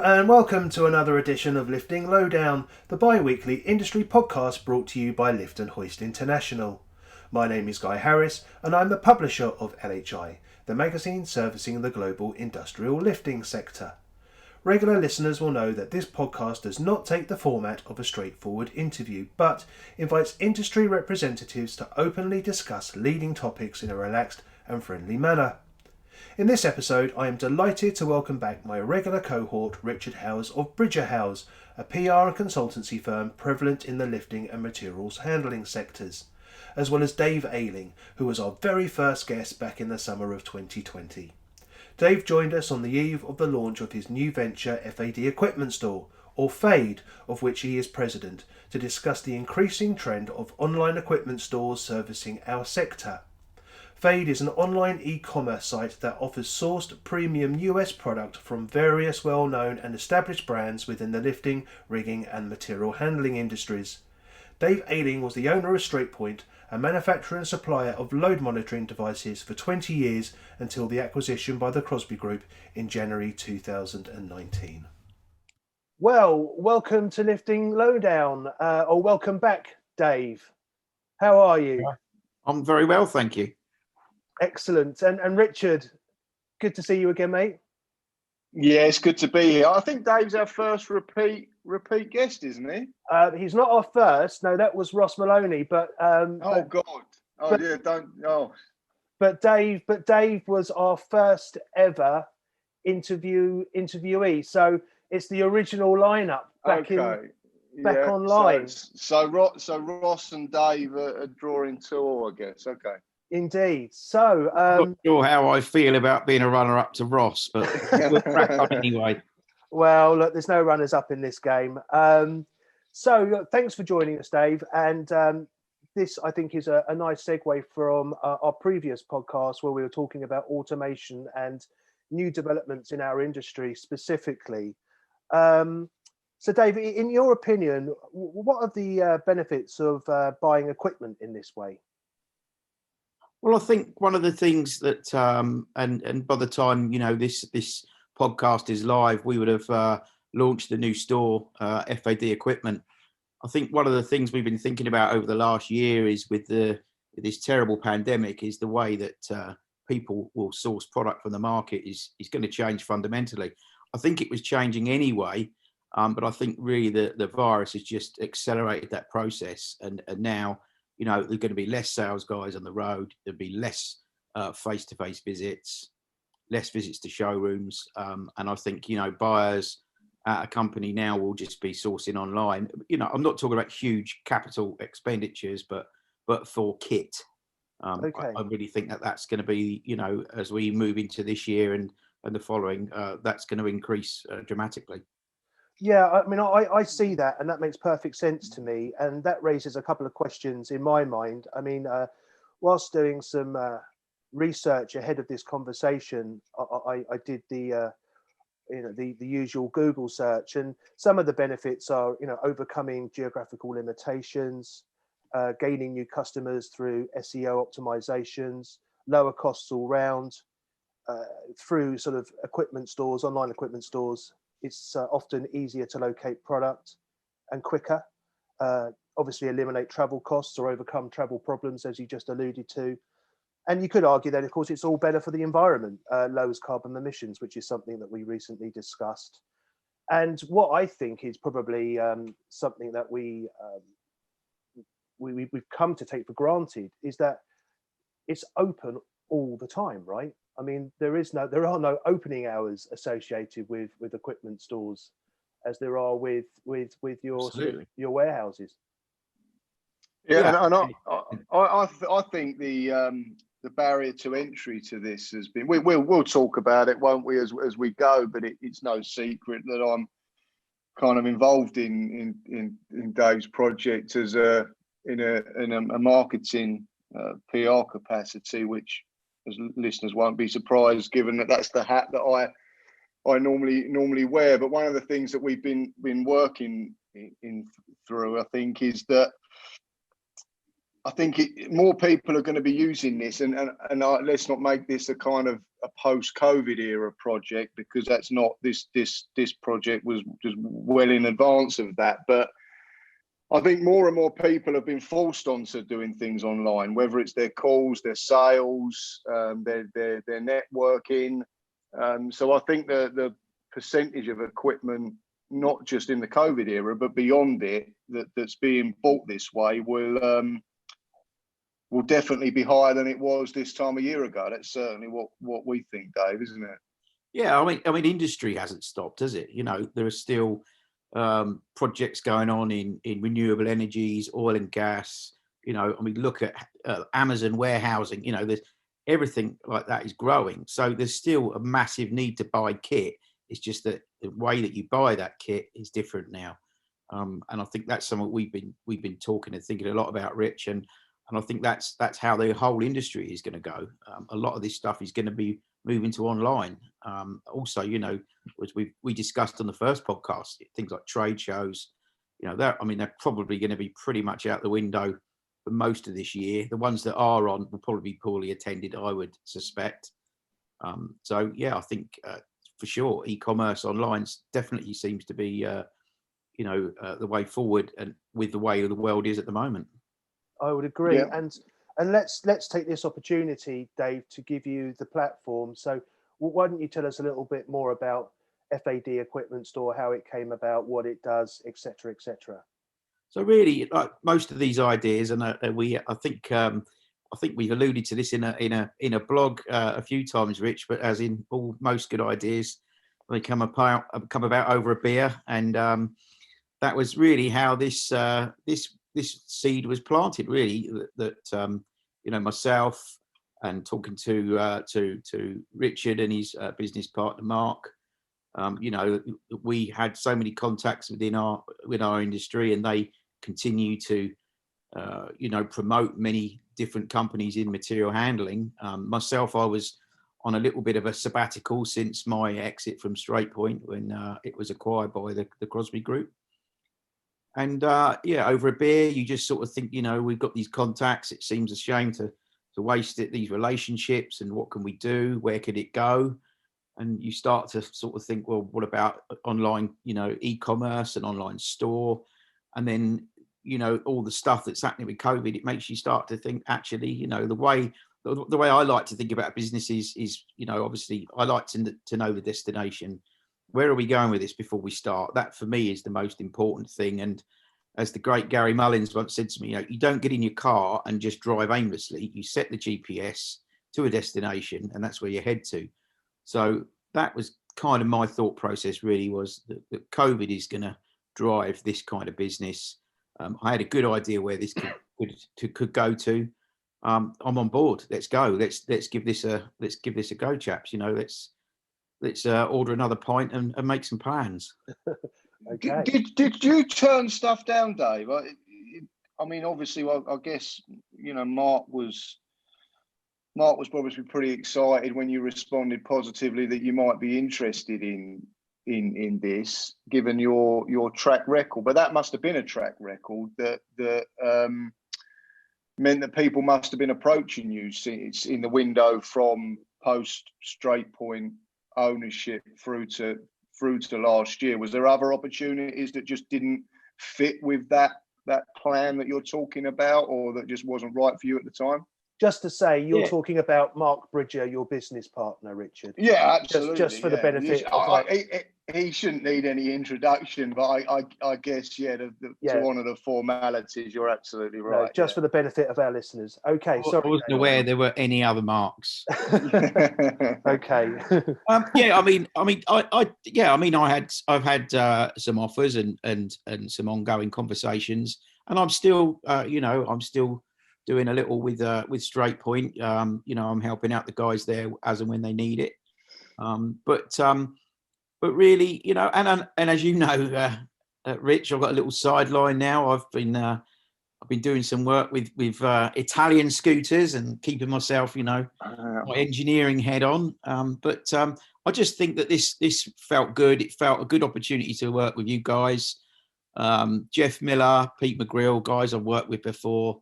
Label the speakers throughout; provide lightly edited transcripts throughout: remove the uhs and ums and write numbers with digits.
Speaker 1: and welcome to another edition of Lifting Lowdown, the bi-weekly industry podcast brought to you by Lift Hoist International. My name is Guy Harris and I'm the publisher of LHI, the magazine servicing the global industrial lifting sector. Regular listeners will know that this podcast does not take the format of a straightforward interview, but invites industry representatives to openly discuss leading topics in a relaxed and friendly manner. In this episode, I am delighted to welcome back my regular cohort, Richard Howes of Bridger Howes, a PR and consultancy firm prevalent in the lifting and materials handling sectors, as well as Dave Ayling, who was our very first guest back in the summer of 2020. Dave joined us on the eve of the launch of his new venture FAD Equipment Store, or FADE, of which he is president, to discuss the increasing trend of online equipment stores servicing our sector. FADE is an online e-commerce site that offers sourced premium US product from various well-known and established brands within the lifting, rigging and material handling industries. Dave Ayling was the owner of Straightpoint, a manufacturer and supplier of load monitoring devices for 20 years until the acquisition by the Crosby Group in January 2019. Well, welcome to Lifting Lowdown, or welcome back, Dave. How are you?
Speaker 2: I'm very well, thank you.
Speaker 1: Excellent. And Richard, good to see you again, mate.
Speaker 3: Yeah, it's good to be here. I think Dave's our first repeat guest, isn't he?
Speaker 1: He's not our first. No, that was Ross Maloney. But But Dave was our first ever interviewee. So it's the original lineup back online.
Speaker 3: So Ross and Dave are drawing two, I guess. Okay.
Speaker 1: Indeed. So
Speaker 2: I'm not sure how I feel about being a runner-up to Ross, but we'll crack on anyway.
Speaker 1: Well, look, there's no runners-up in this game. So look, thanks for joining us, Dave. And this, I think, is a nice segue from our previous podcast where we were talking about automation and new developments in our industry specifically. So, Dave, in your opinion, what are the benefits of buying equipment in this way?
Speaker 2: Well, I think one of the things that, and by the time this podcast is live, we would have launched the new store, FAD Equipment. I think one of the things we've been thinking about over the last year is with this terrible pandemic is the way that people will source product from the market is going to change fundamentally. I think it was changing anyway, but I think really the virus has just accelerated that process, and now. There's going to be less sales guys on the road. There'll be less face-to-face visits, less visits to showrooms. And I think, buyers at a company now will just be sourcing online. I'm not talking about huge capital expenditures, but for kit.
Speaker 1: Okay.
Speaker 2: I really think that's going to be, as we move into this year and the following, that's going to increase dramatically.
Speaker 1: Yeah, I mean, I see that, and that makes perfect sense to me. And that raises a couple of questions in my mind. I mean, whilst doing some research ahead of this conversation, I did the usual Google search, and some of the benefits are, overcoming geographical limitations, gaining new customers through SEO optimizations, lower costs all round, through sort of equipment stores, online equipment stores. It's often easier to locate product and quicker. Obviously, eliminate travel costs or overcome travel problems, as you just alluded to. And you could argue that, of course, it's all better for the environment, lowers carbon emissions, which is something that we recently discussed. And what I think is probably something that we've come to take for granted is that it's open all the time, right? I mean, there are no opening hours associated with equipment stores, as there are with your your warehouses.
Speaker 3: Yeah, and I think the barrier to entry to this has been. We'll talk about it, won't we, as we go? But it's no secret that I'm kind of involved in Dave's project as in a marketing PR capacity, which, as listeners won't be surprised, given that that's the hat that I normally wear. But one of the things that we've been working through, I think, is that I think more people are going to be using this, and let's not make this a kind of a post-COVID era project, because that's not this project was just well in advance of that. But I think more and more people have been forced onto doing things online, whether it's their calls, their sales, their networking. So I think the percentage of equipment, not just in the COVID era, but beyond it, that's being bought this way will definitely be higher than it was this time a year ago. That's certainly what we think, Dave, isn't it?
Speaker 2: Yeah, I mean, industry hasn't stopped, has it? You know, there are still projects going on in renewable energies, oil and gas. You know, I mean, look at Amazon warehousing. You know, there's everything like that is growing. So there's still a massive need to buy kit. It's just that the way that you buy that kit is different now. And I think that's something we've been talking and thinking a lot about, Rich, and I think that's how the whole industry is going to go. A lot of this stuff is going to be moving to online. Also, you know, as we discussed on the first podcast, things like trade shows, you know, they're probably going to be pretty much out the window for most of this year. The ones that are on will probably be poorly attended, I would suspect. So yeah, I think for sure, e-commerce online definitely seems to be, the way forward, and with the way the world is at the moment.
Speaker 1: I would agree.
Speaker 3: Yeah.
Speaker 1: And let's take this opportunity, Dave, to give you the platform. So why don't you tell us a little bit more about FAD Equipment Store, how it came about, what it does, etc., etc.
Speaker 2: So really, like most of these ideas, and I think we've alluded to this in a blog a few times, Rich. But as in most good ideas, they come about over a beer, and that was really how this seed was planted. Really, that myself and talking to Richard and his business partner Mark. We had so many contacts within our industry, and they continue to promote many different companies in material handling. Myself, I was on a little bit of a sabbatical since my exit from Straight Point when it was acquired by the Crosby Group. And over a beer, you just sort of think, we've got these contacts. It seems a shame to waste these relationships, and what can we do? Where could it go? And you start to sort of think, well, what about online, e-commerce and online store? And then, all the stuff that's happening with COVID, it makes you start to think, actually, the way I like to think about business is obviously I like to know the destination. Where are we going with this before we start? That for me is the most important thing. And as the great Gary Mullins once said to me, you don't get in your car and just drive aimlessly. You set the GPS to a destination, and that's where you head to. So that was kind of my thought process, really, was that COVID is going to drive this kind of business. I had a good idea where this could go to. I'm on board. Let's go. Let's give this a go, chaps. Let's order another pint and make some plans.
Speaker 1: Okay.
Speaker 3: Did you turn stuff down, Dave? I mean, obviously, I guess Mark was probably pretty excited when you responded positively that you might be interested in this, given your track record. But that must have been a track record that meant that people must have been approaching you in the window from post Straight Point ownership through to last year. Was there other opportunities that just didn't fit with that plan that you're talking about, or that just wasn't right for you at the time?
Speaker 1: Just to say, you're talking about Mark Bridger, your business partner, Richard.
Speaker 3: Yeah, absolutely.
Speaker 1: Just for the benefit of
Speaker 3: he shouldn't need any introduction, but I guess, to honour the formalities, you're absolutely right.
Speaker 1: No, just for the benefit of our listeners. Okay, sorry.
Speaker 2: I wasn't aware there were any other Marks.
Speaker 1: Okay.
Speaker 2: I've had some offers and some ongoing conversations, and I'm still, doing a little with Straight Point. I'm helping out the guys there as and when they need it. But really, and as you know, Rich, I've got a little sideline now. I've been doing some work with Italian scooters and keeping myself, my engineering head on. But I just think that this felt good. It felt a good opportunity to work with you guys. Jeff Miller, Pete McGrill, guys I've worked with before.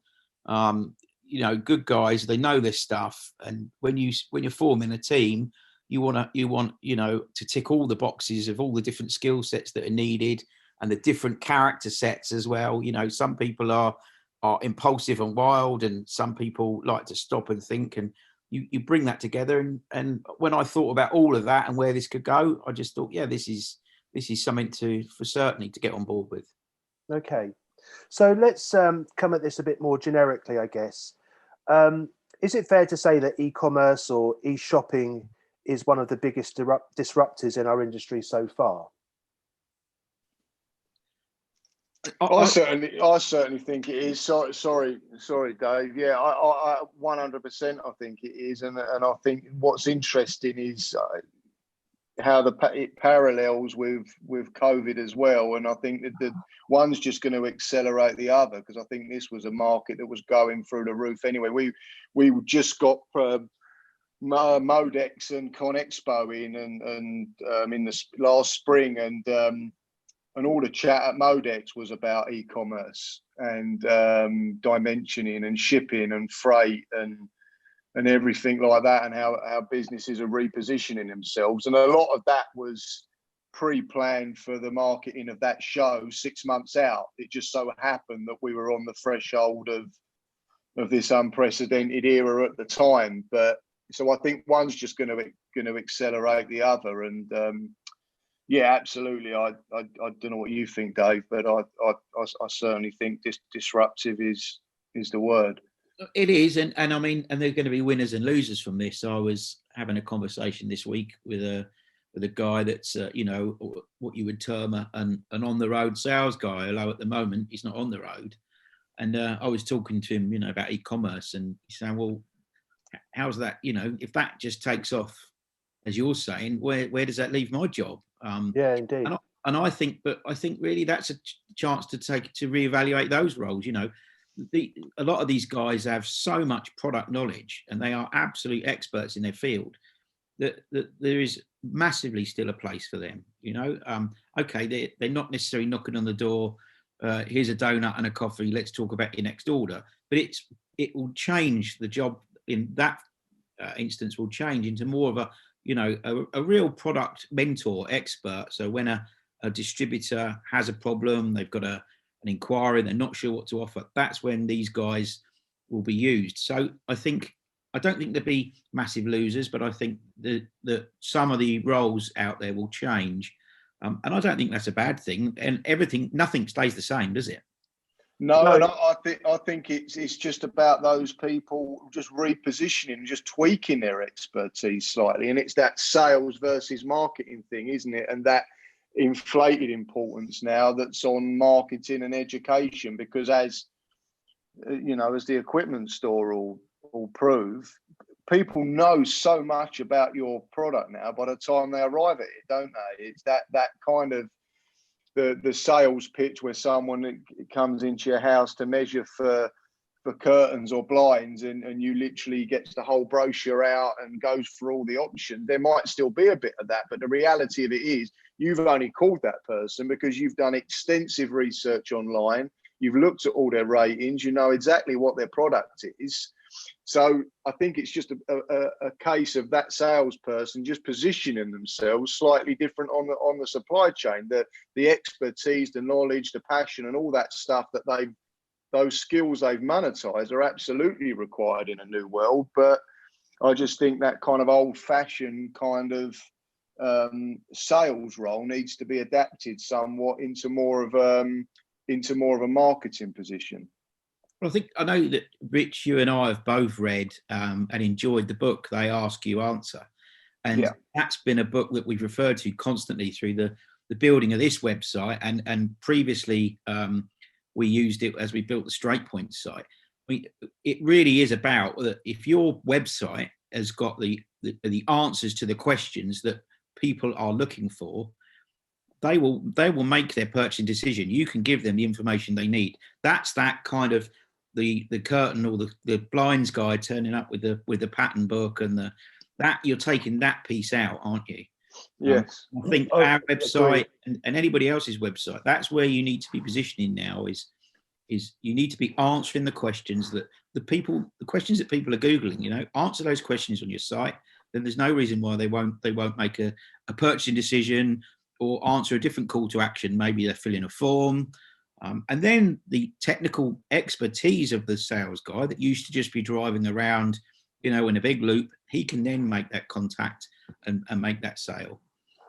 Speaker 2: Good guys, they know their stuff. And when you're forming a team, you want to tick all the boxes of all the different skill sets that are needed and the different character sets as well. Some people are impulsive and wild, and some people like to stop and think, and you bring that together. And when I thought about all of that and where this could go, I just thought, yeah, this is something for certainly to get on board with.
Speaker 1: Okay, so let's come at this a bit more generically, I guess. Is it fair to say that e-commerce or e-shopping is one of the biggest disruptors in our industry so far?
Speaker 3: I certainly think it is. Sorry, Dave. Yeah, I 100%. I think it is, and I think what's interesting is how it parallels with COVID as well. And I think that the one's just going to accelerate the other, because I think this was a market that was going through the roof anyway. We just got Modex and ConExpo in in the last spring, and all the chat at Modex was about e-commerce and dimensioning and shipping and freight and everything like that, and how businesses are repositioning themselves. And a lot of that was pre-planned for the marketing of that show 6 months out. It just so happened that we were on the threshold of this unprecedented era at the time. But so I think one's just going to accelerate the other. And yeah, absolutely. I don't know what you think, Dave, but I certainly think disruptive is the word.
Speaker 2: It is, and I mean, and there are going to be winners and losers from this. I was having a conversation this week with a guy that's what you would term an on the road sales guy. Although at the moment he's not on the road, and I was talking to him, about e-commerce, and he's saying, well, how's that? If that just takes off, as you're saying, where does that leave my job?
Speaker 1: Yeah, indeed.
Speaker 2: And I think really that's a chance to reevaluate those roles. A lot of these guys have so much product knowledge, and they are absolute experts in their field, that there is massively still a place for them. Okay, they're not necessarily knocking on the door. Here's a donut and a coffee. Let's talk about your next order. But it will change the job in that instance. Will change into more of a real product mentor expert. So when a distributor has a problem, they've got an inquiry, they're not sure what to offer, that's when these guys will be used. So I don't think there'll be massive losers, but I think that some of the roles out there will change. And I don't think that's a bad thing. And nothing stays the same, does it?
Speaker 3: No, and I think it's just about those people just repositioning, just tweaking their expertise slightly. And it's that sales versus marketing thing, isn't it? And that inflated importance now that's on marketing and education, because as the equipment store will prove, people know so much about your product now by the time they arrive at it, don't they? It's that kind of the sales pitch where someone comes into your house to measure for curtains or blinds, and you literally gets the whole brochure out and goes through all the options. There might still be a bit of that, but the reality of it is you've only called that person because you've done extensive research online. You've looked at all their ratings. You know exactly what their product is. So I think it's just a case of that salesperson just positioning themselves slightly different on the supply chain. The expertise, the knowledge, the passion, and all that stuff that those skills they've monetized are absolutely required in a new world. But I just think that kind of old-fashioned kind of sales role needs to be adapted somewhat into more of a marketing position.
Speaker 2: Well, I know that Rich, you and I have both read and enjoyed the book They Ask You Answer, and that's been a book that we've referred to constantly through the building of this website, and previously we used it as we built the Straight Point site. It really is about that. If your website has got the answers to the questions that people are looking for, they will make their purchasing decision. You can give them the information they need. That's that kind of the curtain or the blinds guy turning up with the pattern book, and that you're taking that piece out, aren't you?
Speaker 3: Yes.
Speaker 2: I think our website and anybody else's website, that's where you need to be positioning now, is is you need to be answering the questions that the questions that people are Googling, answer those questions on your site. Then there's no reason why they won't make a purchasing decision or answer a different call to action. Maybe they're filling a form. And then the technical expertise of the sales guy that used to just be driving around, in a big loop, he can then make that contact and make that sale.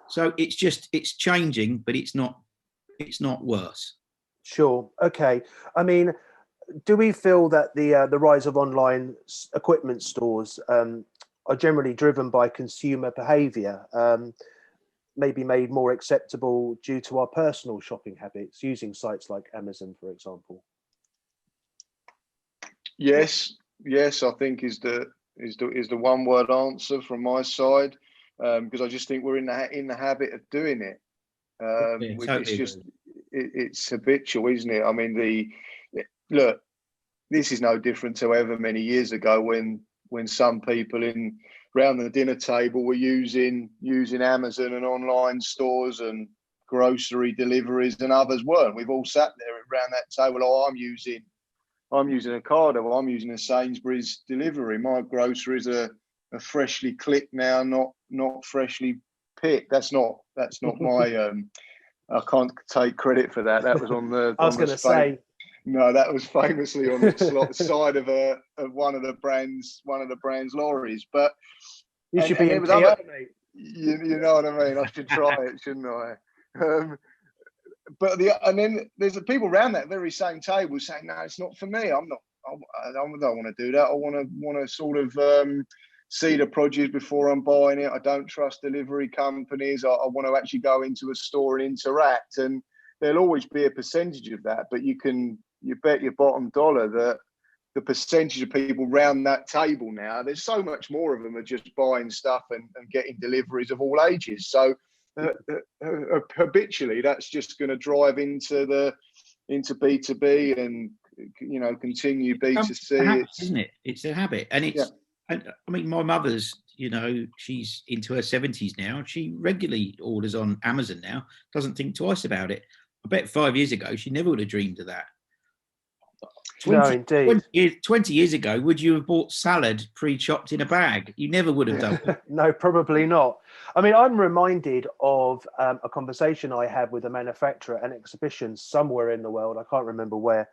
Speaker 2: So it's changing, but it's not worse.
Speaker 1: Sure. Okay. I mean, do we feel that the rise of online equipment stores are generally driven by consumer behaviour, maybe made more acceptable due to our personal shopping habits, using sites like Amazon, for example?
Speaker 3: Yes, I think is the one word answer from my side, because I just think we're in the habit of doing it. It's habitual, isn't it? I mean, look, this is no different to however many years ago when some people around the dinner table were using Amazon and online stores and grocery deliveries, and others weren't. We've all sat there around that table. Oh, I'm using Ocado. I'm using a Sainsbury's delivery. My groceries are freshly clicked now, not freshly picked. That's not my. I can't take credit for that. That was on the.
Speaker 1: I was going to say.
Speaker 3: No, that was famously on the side of one of the brand's lorries. But
Speaker 1: you should be in PR, mate.
Speaker 3: You know what I mean. I should try it, shouldn't I? But then there's the people around that very same table saying, "No, it's not for me. I don't want to do that. I want to sort of see the produce before I'm buying it. I don't trust delivery companies. I want to actually go into a store and interact." And there'll always be a percentage of that, but you bet your bottom dollar that the percentage of people round that table now, there's so much more of them are just buying stuff and getting deliveries of all ages. So habitually, that's just going to drive into B2B and continue B2C.
Speaker 2: Isn't it? It's a habit, and it's. Yeah. I mean, my mother's. She's into her 70s now. She regularly orders on Amazon now. Doesn't think twice about it. I bet 5 years ago she never would have dreamed of that. 20 years ago, would you have bought salad pre-chopped in a bag? You never would have done that.
Speaker 1: No, probably not. I mean, I'm reminded of a conversation I had with a manufacturer at an exhibition somewhere in the world. I can't remember where.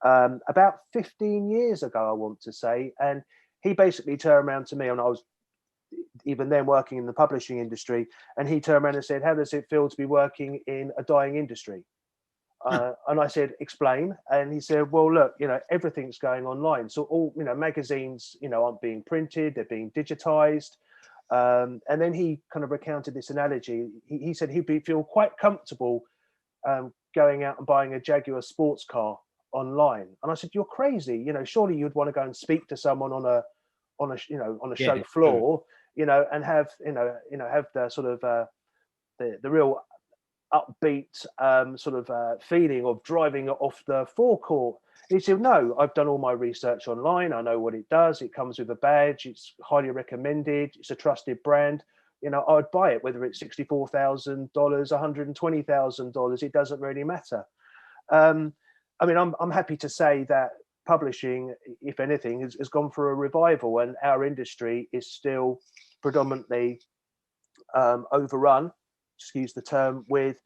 Speaker 1: About 15 years ago, I want to say. And he basically turned around to me, and I was even then working in the publishing industry. And he turned around and said, "How does it feel to be working in a dying industry?" And I said, "Explain." And he said, "Well, look, everything's going online. So all, magazines, aren't being printed, they're being digitized." And then he kind of recounted this analogy. He said he'd feel quite comfortable going out and buying a Jaguar sports car online. And I said, "You're crazy. Surely you'd want to go and speak to someone on a show floor, and have the sort of the real upbeat feeling of driving off the forecourt." He said, "No, I've done all my research online. I know what it does. It comes with a badge. It's highly recommended. It's a trusted brand. I'd buy it, whether it's $64,000, $120,000. It doesn't really matter." I mean, I'm happy to say that publishing, if anything, has gone through a revival, and our industry is still predominantly overrun, excuse the term, with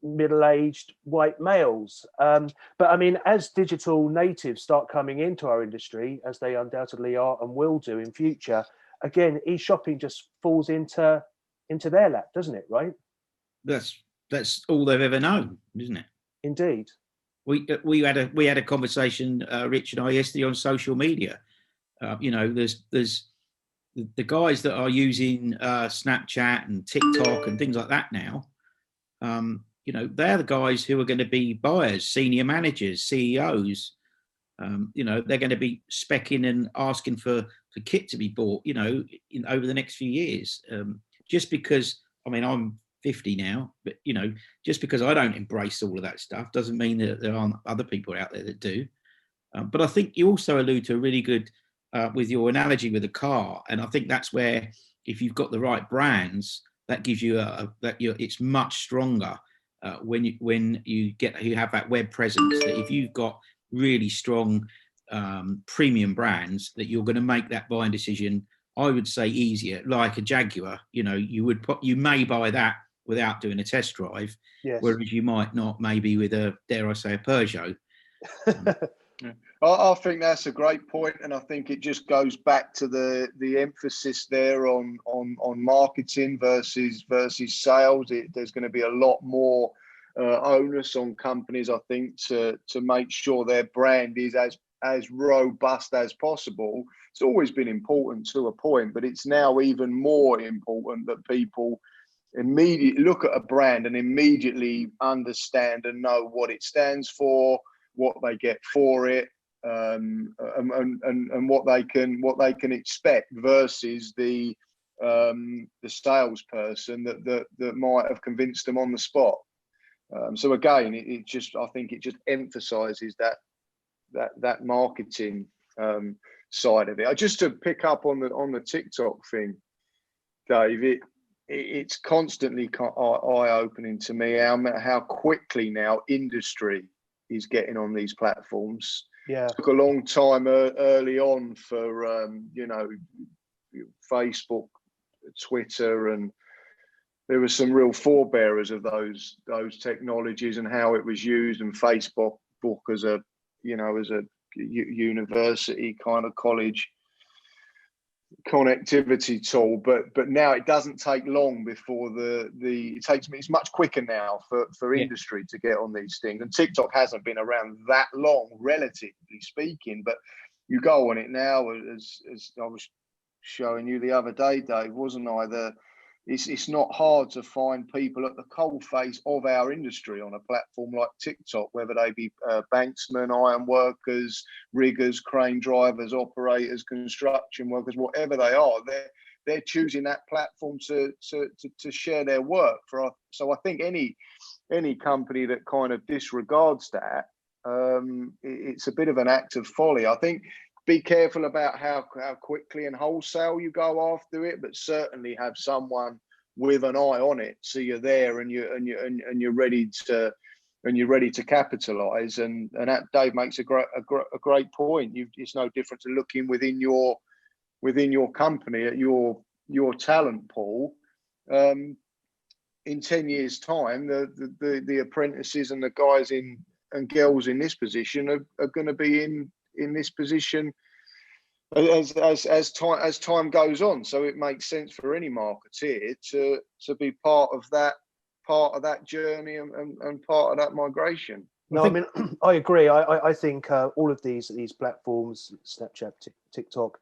Speaker 1: middle-aged white males. But I mean, as digital natives start coming into our industry, as they undoubtedly are and will do in future, again, e-shopping just falls into their lap, doesn't it? Right?
Speaker 2: That's all they've ever known, isn't it?
Speaker 1: Indeed.
Speaker 2: We had a conversation, Rich and I, yesterday on social media. There's the guys that are using Snapchat and TikTok and things like that now. They're the guys who are going to be buyers, senior managers, CEOs. They're going to be speccing and asking for kit to be bought. Over the next few years. Just because, I mean, I'm 50 now, but just because I don't embrace all of that stuff doesn't mean that there aren't other people out there that do. But I think you also allude to a really good with your analogy with a car, and I think that's where, if you've got the right brands, that gives you it's much stronger when you have that web presence. That if you've got really strong premium brands, that you're going to make that buying decision, I would say, easier. Like a Jaguar, you may buy that without doing a test drive,
Speaker 1: Yes.
Speaker 2: whereas you might not maybe with a, dare I say, a Peugeot.
Speaker 3: I think that's a great point, and I think it just goes back to the emphasis there on marketing versus sales. There's going to be a lot more onus on companies, I think, to make sure their brand is as robust as possible. It's always been important to a point, but it's now even more important that people immediately look at a brand and immediately understand and know what it stands for, what they get for it, and what they can expect, versus the salesperson that might have convinced them on the spot. So again, I think it just emphasises that marketing side of it. Just to pick up on the TikTok thing, Dave, it's constantly eye-opening to me how quickly now industry is getting on these platforms.
Speaker 1: Yeah,
Speaker 3: it took a long time early on for Facebook, Twitter, and there were some real forebearers of those technologies and how it was used, and Facebook as a university kind of college connectivity tool, but now it doesn't take long before it's much quicker now for industry to get on these things. And TikTok hasn't been around that long, relatively speaking, but you go on it now, as I was showing you the other day, Dave, wasn't I? It's not hard to find people at the coalface of our industry on a platform like TikTok, whether they be banksmen, iron workers, riggers, crane drivers, operators, construction workers, whatever they are. They're choosing that platform to share their work. So I think any company that kind of disregards that, it's a bit of an act of folly. I think be careful about how quickly and wholesale you go after it, but certainly have someone with an eye on it, so you're there and you're ready to capitalize. And that Dave makes a great point. It's no different to looking within your company at your talent pool. In 10 years' time, the apprentices and the guys and girls in this position are going to be in this position as time goes on. So it makes sense for any marketeer to be part of that journey and part of that migration.
Speaker 1: No, I mean, I agree. I think all of these platforms, Snapchat, TikTok,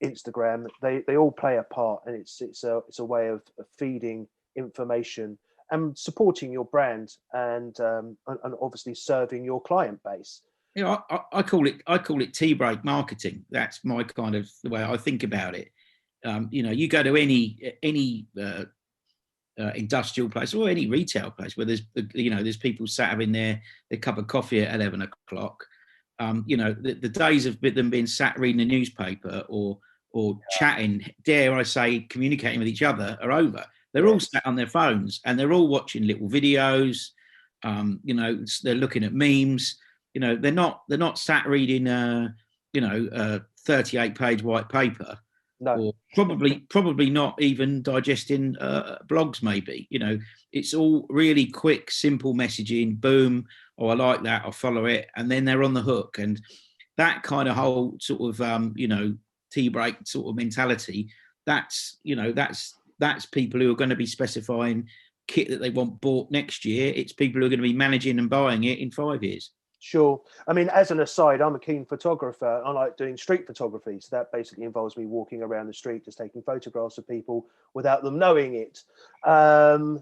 Speaker 1: Instagram, they all play a part, and it's a way of feeding information and supporting your brand, and obviously serving your client base.
Speaker 2: I call it tea break marketing. That's my kind of the way I think about it. You go to any industrial place or any retail place where there's people sat having their cup of coffee at 11 o'clock. The days of them being sat reading a newspaper or chatting, dare I say, communicating with each other, are over. They're all sat on their phones and they're all watching little videos. They're looking at memes. They're not sat reading a 38-page white paper, or probably not even digesting blogs. Maybe it's all really quick, simple messaging. Boom! Oh, I like that. I'll follow it, and then they're on the hook. And that kind of whole sort of tea break sort of mentality. That's people who are going to be specifying kit that they want bought next year. It's people who are going to be managing and buying it in 5 years.
Speaker 1: Sure. I mean, as an aside, I'm a keen photographer. I like doing street photography. So that basically involves me walking around the street, just taking photographs of people without them knowing it. And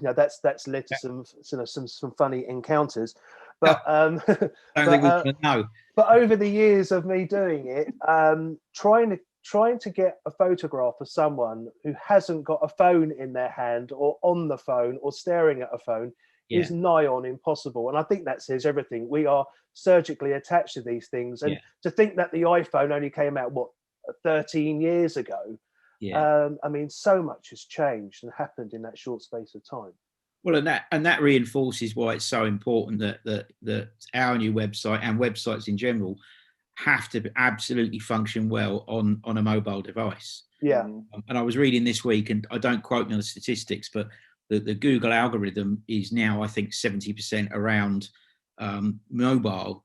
Speaker 1: that's led to some funny encounters. But but over the years of me doing it, trying to get a photograph of someone who hasn't got a phone in their hand or on the phone or staring at a phone is nigh on impossible. And I think that says everything. We are surgically attached to these things. And to think that the iPhone only came out, 13 years ago? I mean, so much has changed and happened in that short space of time.
Speaker 2: Well, and that reinforces why it's so important that our new website and websites in general have to absolutely function well on a mobile device.
Speaker 1: Yeah.
Speaker 2: And I was reading this week, and I don't quote me on the statistics, but the Google algorithm is now, I think, 70% around mobile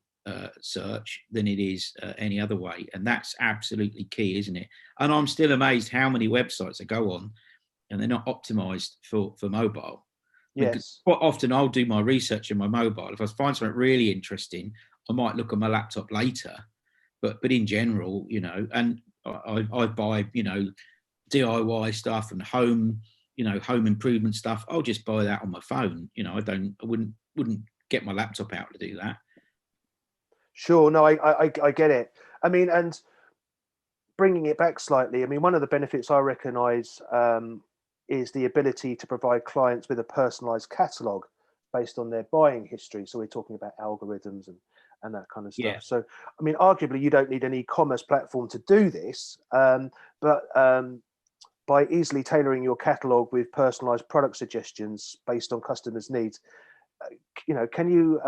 Speaker 2: search than it is any other way. And that's absolutely key, isn't it? And I'm still amazed how many websites I go on and they're not optimized for mobile.
Speaker 1: Yes.
Speaker 2: Quite often I'll do my research on my mobile. If I find something really interesting, I might look on my laptop later. But in general, and I buy, DIY stuff and home improvement stuff. I'll just buy that on my phone. I wouldn't get my laptop out to do that.
Speaker 1: Sure. No, I get it. I mean, and bringing it back slightly, I mean, one of the benefits I recognise is the ability to provide clients with a personalised catalogue based on their buying history. So we're talking about algorithms and that kind of stuff.
Speaker 2: Yeah.
Speaker 1: So, I mean, arguably, you don't need an e-commerce platform to do this, but by easily tailoring your catalogue with personalised product suggestions based on customers' needs, can you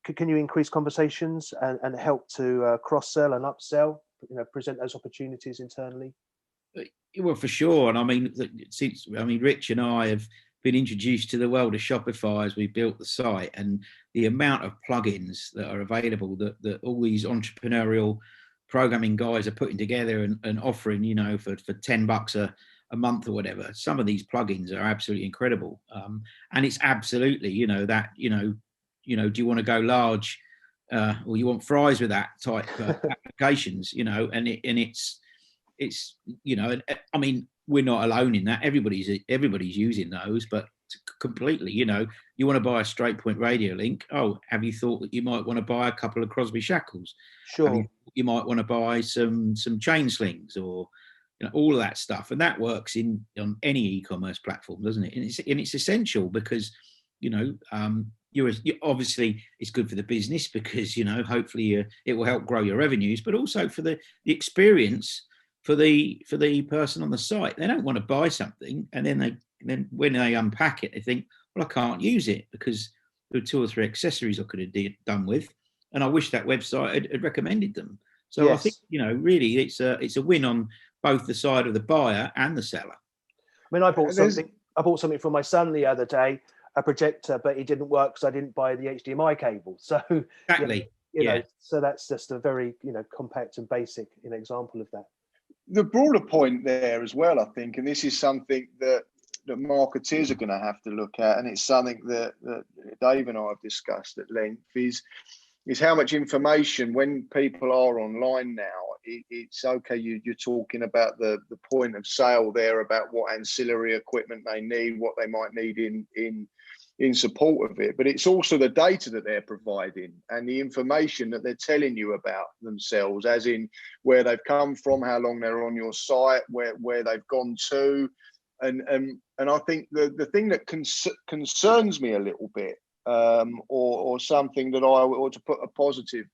Speaker 1: can you increase conversations and help to cross-sell and upsell, present those opportunities internally?
Speaker 2: Well, for sure. And I mean, Rich and I have been introduced to the world of Shopify as we built the site, and the amount of plugins that are available that all these entrepreneurial programming guys are putting together and offering, for $10 a month or whatever. Some of these plugins are absolutely incredible. And it's absolutely, do you want to go large or you want fries with that type applications, and it's I mean, we're not alone in that. Everybody's using those, but completely, you want to buy a straight point radio link. Oh, have you thought that you might want to buy a couple of Crosby Shackles?
Speaker 1: Sure.
Speaker 2: You might want to buy some chain slings or all of that stuff, and that works on any e-commerce platform, doesn't it? And it's essential because you're obviously it's good for the business because hopefully it will help grow your revenues, but also for the experience for the person on the site. They don't want to buy something and then when they unpack it, they think, well, I can't use it because there are 2 or 3 accessories I could have done with, and I wish that website had recommended them. So yes. I think really it's a win on both the side of the buyer and the seller.
Speaker 1: I mean, I bought something for my son the other day, a projector, but it didn't work because I didn't buy the HDMI cable. So
Speaker 2: exactly,
Speaker 1: so that's just a very compact and basic example of that.
Speaker 3: The broader point there as well, I think, and this is something that marketeers are going to have to look at, and it's something that Dave and I have discussed at length, is how much information, when people are online now, it's okay, you're talking about the point of sale there, about what ancillary equipment they need, what they might need in support of it, but it's also the data that they're providing and the information that they're telling you about themselves, as in where they've come from, how long they're on your site, where they've gone to, and I think the thing that concerns me a little bit, or something that or to put a positive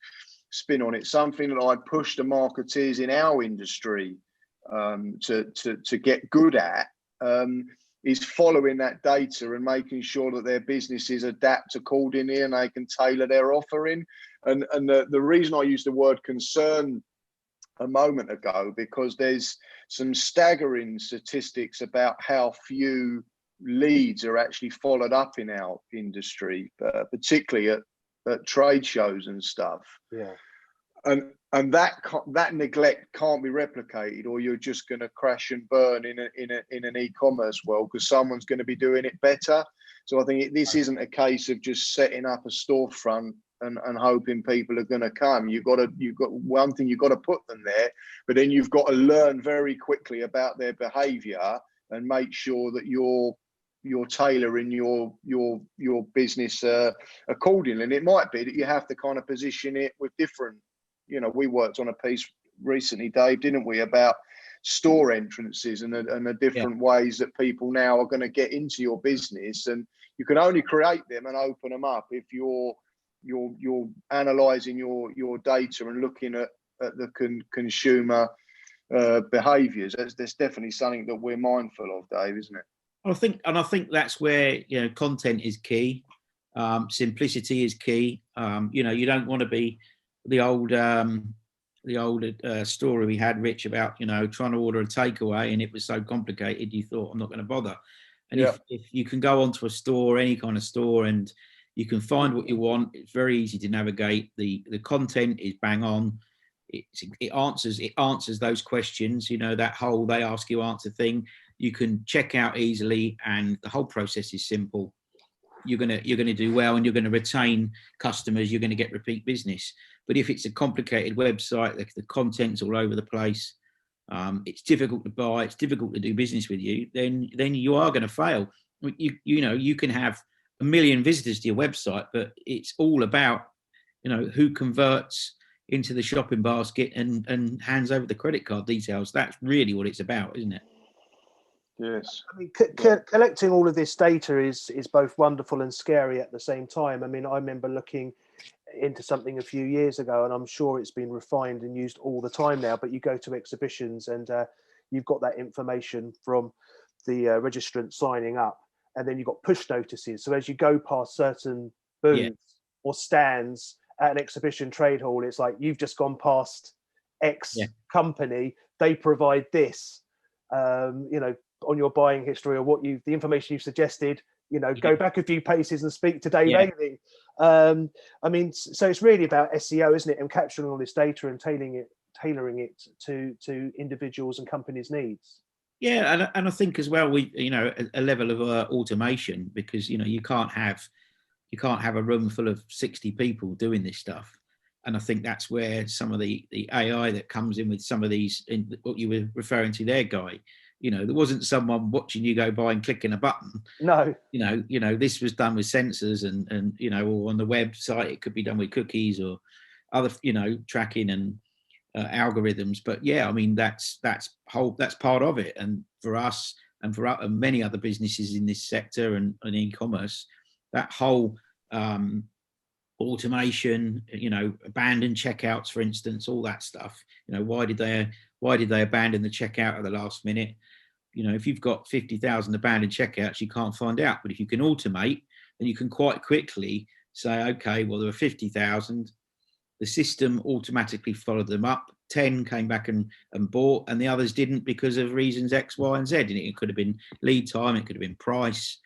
Speaker 3: spin on it, something that I'd push the marketeers in our industry to get good at, is following that data and making sure that their businesses adapt accordingly and they can tailor their offering. And the reason I used the word concern a moment ago, because there's some staggering statistics about how few leads are actually followed up in our industry, particularly at trade shows and stuff.
Speaker 1: Yeah.
Speaker 3: And that neglect can't be replicated, or you're just going to crash and burn in an e-commerce world because someone's going to be doing it better. So I think this isn't a case of just setting up a storefront and hoping people are going to come. You've got one thing, you've got to put them there, but then you've got to learn very quickly about their behaviour and make sure that you're tailoring your business accordingly. And it might be that you have to kind of position it with different. We worked on a piece recently, Dave, didn't we, about store entrances and the different ways that people now are going to get into your business, and you can only create them and open them up if you're analysing your data and looking at the consumer behaviours. There's definitely something that we're mindful of, Dave, isn't it?
Speaker 2: I think that's where, you know, content is key. Simplicity is key. You know, you don't want to be the old story we had, Rich, about, you know, trying to order a takeaway and it was so complicated you thought, I'm not going to bother. And if you can go onto a store, any kind of store, and you can find what you want, it's very easy to navigate. The content is bang on. It answers those questions. You know, that whole they ask you answer thing. You can check out easily, and the whole process is simple. You're gonna do well, and you're going to retain customers. You're going to get repeat business. But if it's a complicated website, the content's all over the place, it's difficult to buy, it's difficult to do business with you, then you are going to fail. You know, you can have 1 million visitors to your website, but it's all about, you know, who converts into the shopping basket and hands over the credit card details. That's really what it's about, isn't it?
Speaker 3: Yes.
Speaker 1: I mean, collecting all of this data is both wonderful and scary at the same time. I mean, I remember looking into something a few years ago, and I'm sure it's been refined and used all the time now, but you go to exhibitions and you've got that information from the registrant signing up, and then you've got push notices. So as you go past certain booths or stands at an exhibition trade hall, it's like, you've just gone past X company, they provide this, you know, on your buying history, or the information you've suggested, you know, go back a few paces and speak to Dave Ayling. I mean, so it's really about SEO, isn't it? And capturing all this data and tailoring it to individuals and companies' needs.
Speaker 2: Yeah, and I think as well, we, you know, a level of automation, because, you know, you can't have a room full of 60 people doing this stuff. And I think that's where some of the AI that comes in with some of these, what you were referring to there, Guy, you know, there wasn't someone watching you go by and clicking a button.
Speaker 1: No.
Speaker 2: You know, this was done with sensors and, you know, or on the website, it could be done with cookies or other, you know, tracking and algorithms. But yeah, I mean, that's part of it. And for us and for many other businesses in this sector and e-commerce, that whole automation, you know, abandoned checkouts, for instance, all that stuff. You know, why did they abandon the checkout at the last minute? You know, if you've got 50,000 abandoned checkouts, you can't find out. But if you can automate, then you can quite quickly say, okay, well, there were 50,000. The system automatically followed them up. 10 came back and bought, and the others didn't because of reasons X, Y, and Z. And it could have been lead time, it could have been price,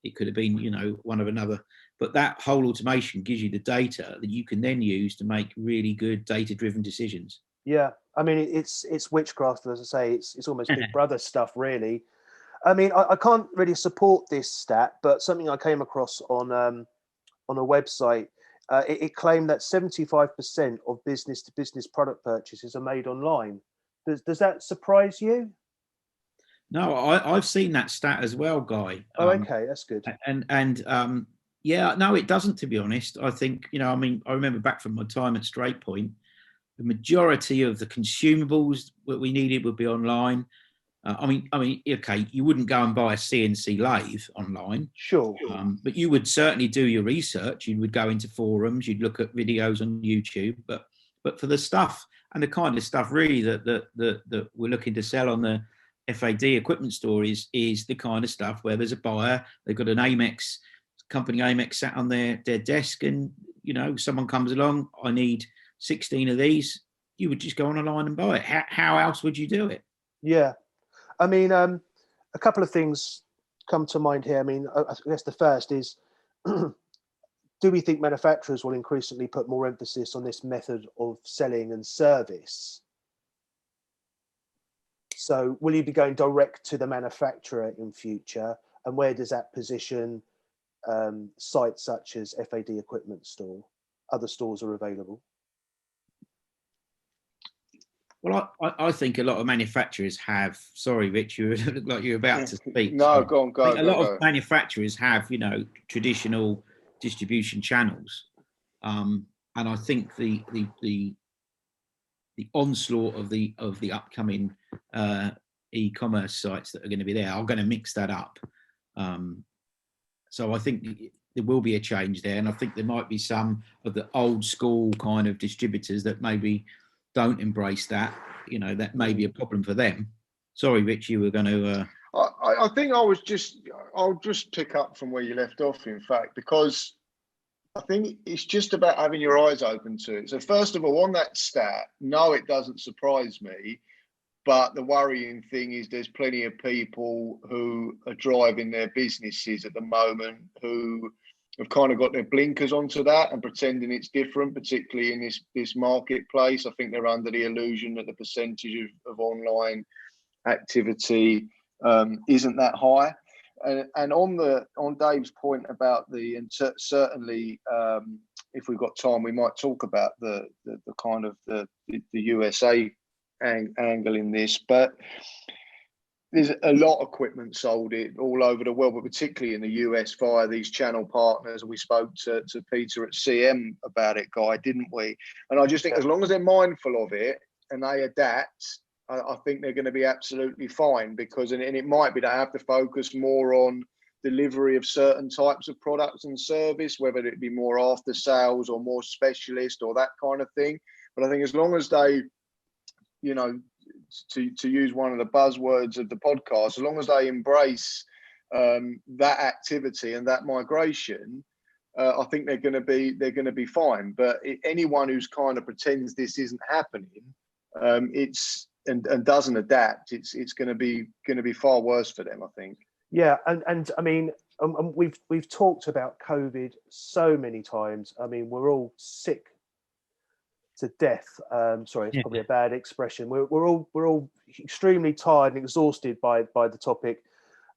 Speaker 2: it could have been, you know, one of another. But that whole automation gives you the data that you can then use to make really good data-driven decisions.
Speaker 1: Yeah, I mean, it's witchcraft, as I say. It's almost Big Brother stuff, really. I mean, I can't really support this stat, but something I came across on a website, it claimed that 75% of business-to-business product purchases are made online. Does that surprise you?
Speaker 2: No, I've seen that stat as well, Guy.
Speaker 1: Oh, okay, that's good.
Speaker 2: And yeah, no, it doesn't, to be honest. I think, you know, I mean, I remember back from my time at Straight Point, the majority of the consumables that we needed would be online. I mean, okay, you wouldn't go and buy a CNC lathe online.
Speaker 1: Sure.
Speaker 2: But you would certainly do your research. You would go into forums, you'd look at videos on YouTube. But for the stuff and the kind of stuff really that we're looking to sell on the FAD equipment store is the kind of stuff where there's a buyer, they've got an Amex, company Amex sat on their desk, and, you know, someone comes along, I need 16 of these. You would just go online and buy it. How else would you do it?
Speaker 1: Yeah. I mean, a couple of things come to mind here. I mean, I guess the first is, do we think manufacturers will increasingly put more emphasis on this method of selling and service? So will you be going direct to the manufacturer in future? And where does that position sites such as FAD Equipment Store? Other stores are available.
Speaker 2: Well, I think a lot of manufacturers have. Sorry, Rich, you look like you're about to speak.
Speaker 3: No,
Speaker 2: so
Speaker 3: go on.
Speaker 2: A lot of manufacturers have, you know, traditional distribution channels, and I think the onslaught of the upcoming e-commerce sites that are going to be there are going to mix that up. So I think there will be a change there, and I think there might be some of the old school kind of distributors that maybe don't embrace that. You know, that may be a problem for them. Sorry, Rich, you were going to.
Speaker 3: I think I was just I'll just pick up from where you left off, in fact, because I think it's just about having your eyes open to it. So first of all, on that stat, no, it doesn't surprise me. But the worrying thing is there's plenty of people who are driving their businesses at the moment who have kind of got their blinkers onto that and pretending it's different, particularly in this marketplace. I think they're under the illusion that the percentage of online activity isn't that high. And on Dave's point about certainly if we've got time, we might talk about the kind of the USA angle in this, but there's a lot of equipment sold it all over the world, but particularly in the US via these channel partners. We spoke to Peter at CM about it, Guy, didn't we? And I just think as long as they're mindful of it and they adapt, I think they're going to be absolutely fine, because and it might be they have to focus more on delivery of certain types of products and service, whether it be more after sales or more specialist or that kind of thing. But I think as long as they, you know, to use one of the buzzwords of the podcast, as long as they embrace that activity and that migration, I think they're going to be fine. But anyone who's kind of pretends this isn't happening, and doesn't adapt, it's going to be far worse for them, I think.
Speaker 1: Yeah, and I mean, we've talked about COVID so many times. I mean, we're all sick to death. Sorry, it's probably a bad expression. We're all extremely tired and exhausted by the topic.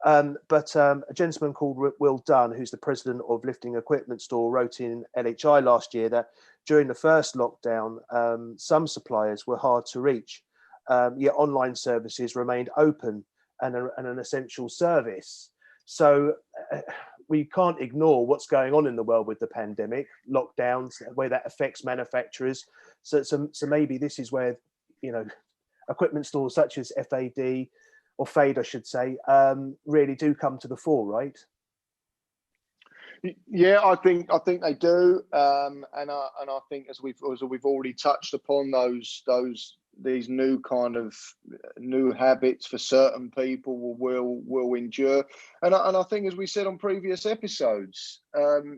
Speaker 1: But a gentleman called Will Dunn, who's the president of Lifting Equipment Store, wrote in LHI last year that during the first lockdown, some suppliers were hard to reach, yet online services remained open and an essential service. So we can't ignore what's going on in the world with the pandemic, lockdowns, where that affects manufacturers. So maybe this is where, you know, equipment stores such as FAD or FADE, I should say, really do come to the fore, right?
Speaker 3: Yeah, I think they do, and I think as we've already touched upon, these new kind of new habits for certain people will endure, and I think, as we said on previous episodes,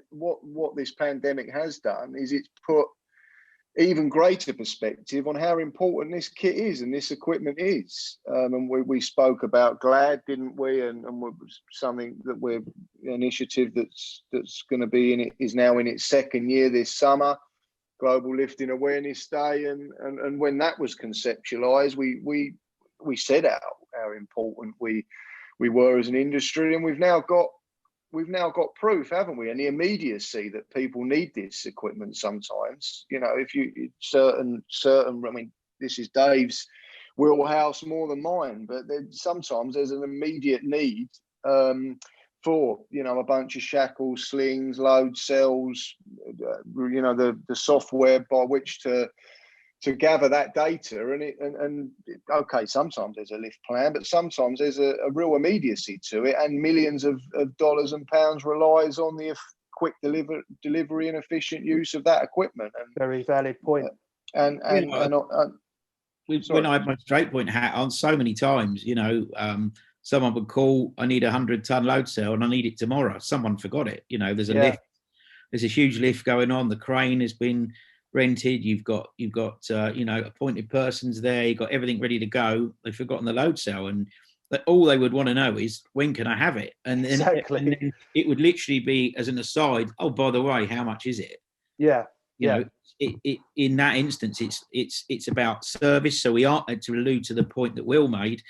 Speaker 3: what this pandemic has done is it's put even greater perspective on how important this kit is and this equipment is. And we spoke about GLAD, didn't we? And something that we're initiative that's going to be in it is now in its second year this summer, Global Lifting Awareness Day. And when that was conceptualized, we set out how important we were as an industry, and we've now got proof, haven't we? And the immediacy that people need this equipment sometimes. You know, if you certain, I mean, this is Dave's wheelhouse more than mine, but sometimes there's an immediate need for, you know, a bunch of shackles, slings, load cells, you know, the software by which to gather that data, and okay, sometimes there's a lift plan, but sometimes there's a real immediacy to it, and millions of dollars and pounds relies on the quick delivery and efficient use of that equipment. And
Speaker 1: very valid point.
Speaker 2: When I had my straight point hat on, so many times, you know, someone would call, I need a 100-ton load cell and I need it tomorrow. Someone forgot it. You know, there's a lift, there's a huge lift going on. The crane has been rented. You've got you know, appointed persons there. You've got everything ready to go. They've forgotten the load cell, and all they would want to know is, when can I have it? And then,
Speaker 1: exactly.
Speaker 2: and then it would literally be as an aside, oh, by the way, how much is it?
Speaker 1: Yeah.
Speaker 2: You know, it in that instance, it's about service. So we are, to allude to the point that Will made,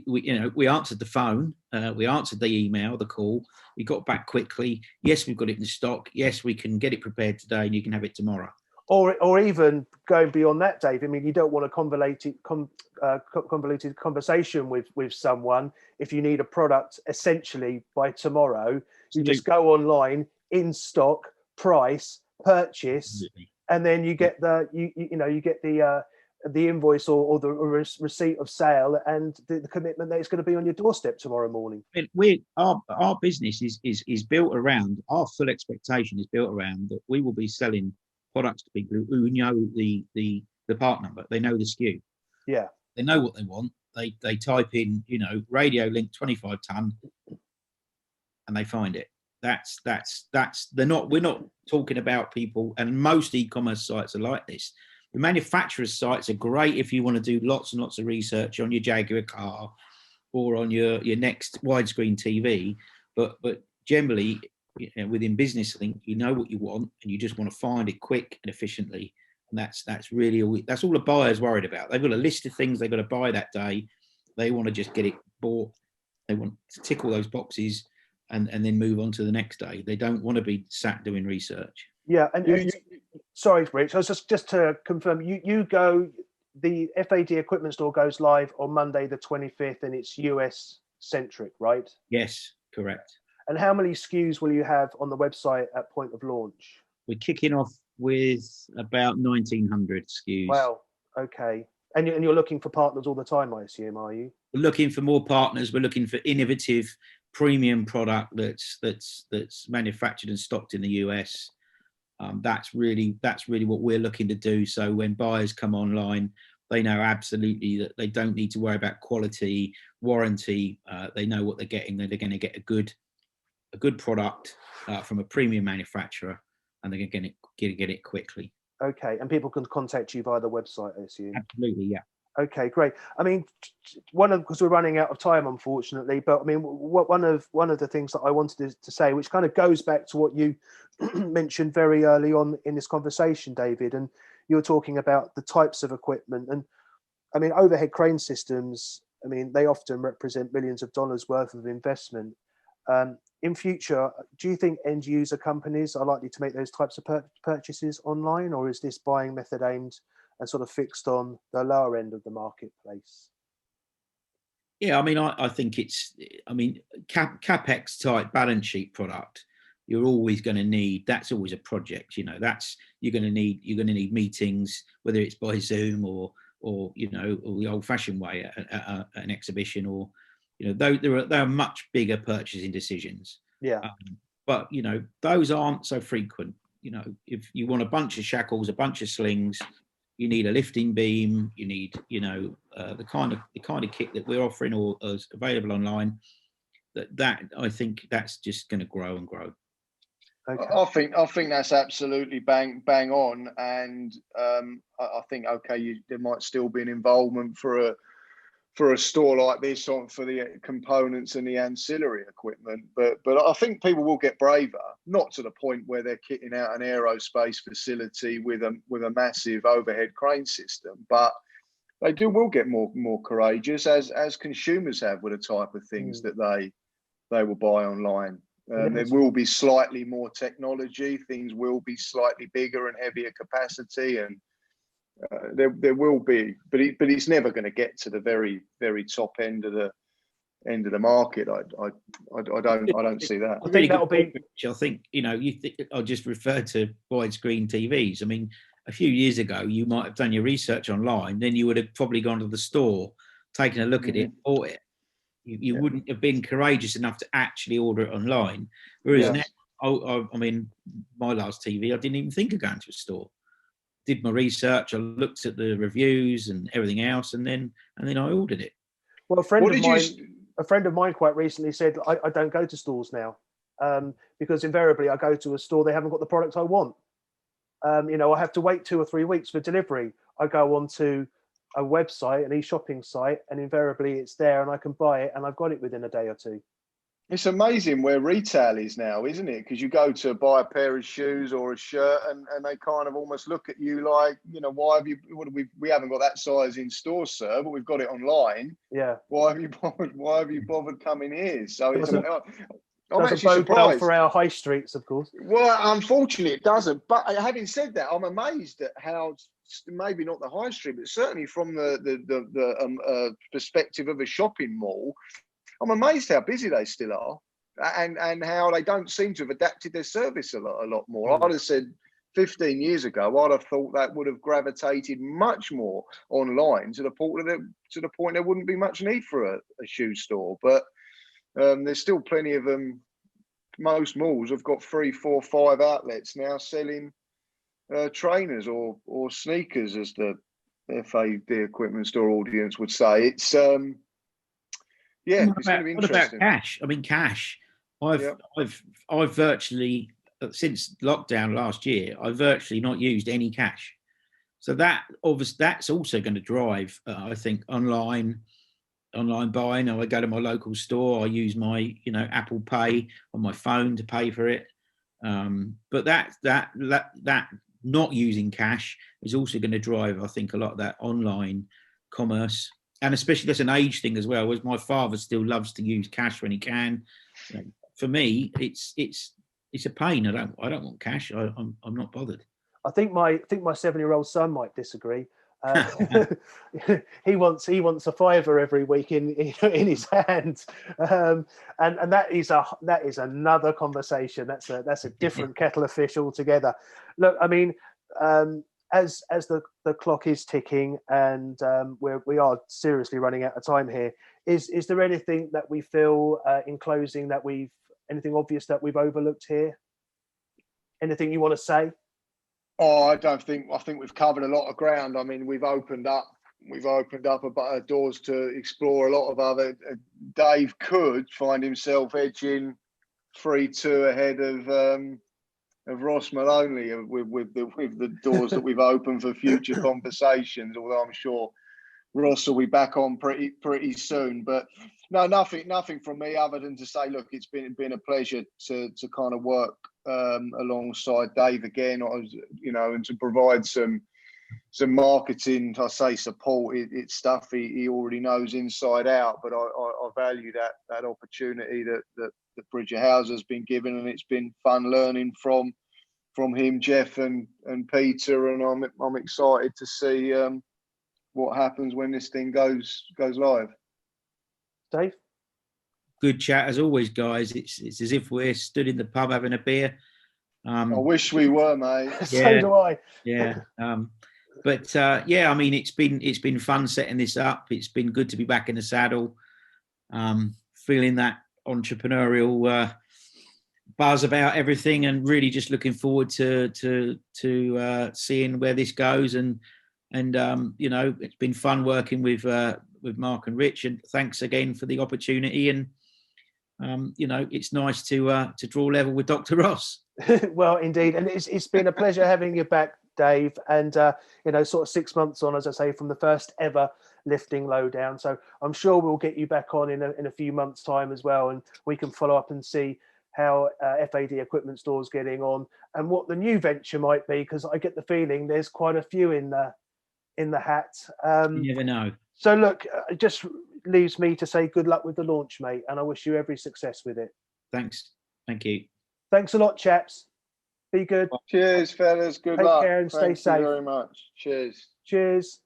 Speaker 2: we answered the phone, we answered the email, the call, we got back quickly. Yes, we've got it in stock. Yes, we can get it prepared today, and you can have it tomorrow.
Speaker 1: Or even going beyond that, Dave. I mean, you don't want a convoluted conversation with someone. If you need a product essentially by tomorrow, you just go online, in stock, price, purchase, and then you get you get the invoice or the receipt of sale and the commitment that it's going to be on your doorstep tomorrow morning.
Speaker 2: Our business is built around, our full expectation is built around that we will be selling products to people who know the part number. They know the SKU.
Speaker 1: Yeah.
Speaker 2: They know what they want. They type in, you know, radio link 25 ton, and they find it. We're not talking about people, and most e-commerce sites are like this. The manufacturers' sites are great if you want to do lots and lots of research on your Jaguar car or on your next widescreen TV, but generally, within business, I think you know what you want, and you just want to find it quick and efficiently, and that's really all. That's all the buyer's worried about. They've got a list of things they've got to buy that day. They want to just get it bought. They want to tick all those boxes and then move on to the next day. They don't want to be sat doing research.
Speaker 1: Yeah, and sorry, Rich. I was just to confirm. You go. The FAD equipment store goes live on Monday the 25th, and it's US centric, right?
Speaker 2: Yes, correct.
Speaker 1: And how many SKUs will you have on the website at point of launch?
Speaker 2: We're kicking off with about 1,900 SKUs.
Speaker 1: Wow. Okay. And you're looking for partners all the time, I assume, are you?
Speaker 2: We're looking for more partners. We're looking for innovative premium product that's manufactured and stocked in the US. That's really what we're looking to do. So when buyers come online, they know absolutely that they don't need to worry about quality, warranty. They know what they're getting. They're going to get a good product from a premium manufacturer, and they're going to get it quickly.
Speaker 1: Okay, and people can contact you via the website, I assume.
Speaker 2: Absolutely, yeah.
Speaker 1: Okay, great. I mean, because we're running out of time, unfortunately, but I mean, one of the things that I wanted to say, which kind of goes back to what you mentioned very early on in this conversation, David, and you were talking about the types of equipment, and I mean, overhead crane systems. I mean, they often represent millions of dollars worth of investment. In future, do you think end user companies are likely to make those types of purchases online, or is this buying method aimed and sort of fixed on the lower end of the marketplace?
Speaker 2: Yeah, I mean, I think capex type balance sheet product. You're always going to need. That's always a project. You're going to need meetings, whether it's by Zoom or the old-fashioned way at an exhibition, or there are much bigger purchasing decisions.
Speaker 1: Yeah.
Speaker 2: But those aren't so frequent. If you want a bunch of shackles, a bunch of slings, you need a lifting beam. You need, the kind of kit that we're offering or is available online. That I think that's just going to grow and grow.
Speaker 3: Okay. I think that's absolutely bang on, and I think there might still be an involvement for a store like this for the components and the ancillary equipment, but I think people will get braver, not to the point where they're kitting out an aerospace facility with a massive overhead crane system, but they will get more courageous as consumers have with the type of things that they will buy online. There will be slightly more technology. Things will be slightly bigger and heavier capacity, and there will be, but it's never going to get to the very, very top end of the market. I don't see that.
Speaker 1: I think that'll be.
Speaker 2: I think I just referred to widescreen TVs. I mean, a few years ago, you might have done your research online, then you would have probably gone to the store, taken a look at it, bought it. You wouldn't have been courageous enough to actually order it online. Whereas now, I mean, my last TV, I didn't even think of going to a store. Did my research, I looked at the reviews and everything else, and then I ordered it.
Speaker 1: Well, a friend of mine quite recently said, I don't go to stores now because invariably I go to a store, they haven't got the product I want. I have to wait 2 or 3 weeks for delivery. I go onto a website, an e-shopping site, and invariably it's there and I can buy it and I've got it within a day or two.
Speaker 3: It's amazing where retail is now, isn't it? Because you go to buy a pair of shoes or a shirt and they kind of almost look at you like, why have you, we haven't got that size in store, sir, but we've got it online.
Speaker 1: Yeah.
Speaker 3: Why have you bothered coming here? So I'm
Speaker 1: actually surprised. Well for our high streets, of course.
Speaker 3: Well, unfortunately it doesn't. But having said that, I'm amazed at how, maybe not the high street, but certainly from the perspective of a shopping mall, I'm amazed how busy they still are, and how they don't seem to have adapted their service a lot more. I'd have said 15 years ago, I'd have thought that would have gravitated much more online to the point there wouldn't be much need for a shoe store. But there's still plenty of them. Most malls have got 3, 4, 5 outlets now selling trainers or sneakers, as the FAD equipment store audience would say. It's it's going to be interesting.
Speaker 2: What about cash? I mean, cash. I've virtually, since lockdown last year, I've virtually not used any cash. So that's also going to drive, I think, online buying. I go to my local store. I use my Apple Pay on my phone to pay for it. But that not using cash is also going to drive, I think, a lot of that online commerce. And especially that's an age thing as well. Whereas my father still loves to use cash when he can. For me, it's a pain. I don't want cash. I'm not bothered.
Speaker 1: I think my 7-year-old son might disagree. He wants a fiver every week in his hand, and that is another conversation. That's a different kettle of fish altogether. Look, I mean, as the clock is ticking, and we are seriously running out of time here. Is there anything that we feel in closing that anything obvious that we've overlooked here? Anything you want to say?
Speaker 3: Oh, I think we've covered a lot of ground. I mean, we've opened up doors to explore a lot of other. Dave could find himself edging 3-2 ahead of Ross Maloney with the doors that we've opened for future conversations. Although I'm sure Ross will be back on pretty soon. But no, nothing from me other than to say, look, it's been a pleasure to kind of work alongside Dave again, and to provide some marketing, I say support. It's stuff he already knows inside out, but I value that opportunity that Bridger House has been given, and it's been fun learning from him, Jeff and Peter, and I'm excited to see what happens when this thing goes live.
Speaker 1: Dave?
Speaker 2: Good chat as always, guys. It's as if we're stood in the pub having a beer.
Speaker 3: I wish we were, mate.
Speaker 1: So do I.
Speaker 2: Yeah. But I mean, it's been fun setting this up. It's been good to be back in the saddle, feeling that entrepreneurial buzz about everything, and really just looking forward to seeing where this goes. And it's been fun working with Mark and Rich, and thanks again for the opportunity. And it's nice to draw level with Dr. Ross.
Speaker 1: Well, indeed, and it's been a pleasure having you back, Dave. And sort of 6 months on, as I say, from the first ever lifting Lowdown. So I'm sure we'll get you back on in a few months' time as well, and we can follow up and see how FAD Equipment Store's getting on and what the new venture might be, because I get the feeling there's quite a few in the hat.
Speaker 2: You never know.
Speaker 1: So look, it just leaves me to say good luck with the launch, mate, and I wish you every success with it.
Speaker 2: Thanks. Thank you.
Speaker 1: Thanks a lot, chaps. Be good.
Speaker 3: Cheers, fellas. Good luck.
Speaker 1: Take care and stay safe.
Speaker 3: Thank you very much. Cheers.
Speaker 1: Cheers.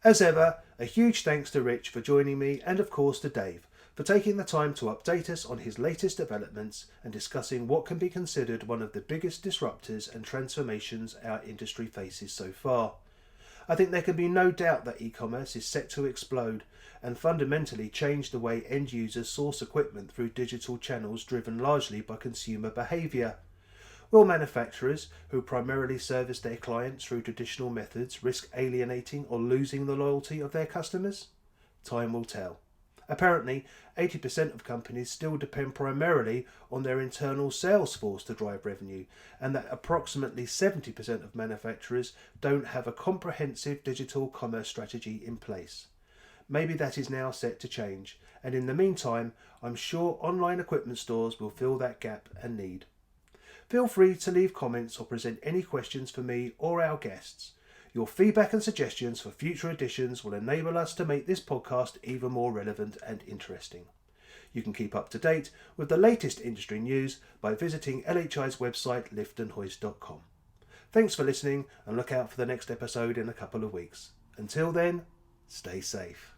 Speaker 4: As ever, a huge thanks to Rich for joining me, and of course to Dave for taking the time to update us on his latest developments and discussing what can be considered one of the biggest disruptors and transformations our industry faces so far. I think there can be no doubt that e-commerce is set to explode and fundamentally change the way end users source equipment through digital channels driven largely by consumer behaviour. Will manufacturers, who primarily service their clients through traditional methods, risk alienating or losing the loyalty of their customers? Time will tell. Apparently, 80% of companies still depend primarily on their internal sales force to drive revenue, and that approximately 70% of manufacturers don't have a comprehensive digital commerce strategy in place. Maybe that is now set to change, and in the meantime, I'm sure online equipment stores will fill that gap and need. Feel free to leave comments or present any questions for me or our guests. Your feedback and suggestions for future editions will enable us to make this podcast even more relevant and interesting. You can keep up to date with the latest industry news by visiting LHI's website liftandhoist.com. Thanks for listening, and look out for the next episode in a couple of weeks. Until then, stay safe.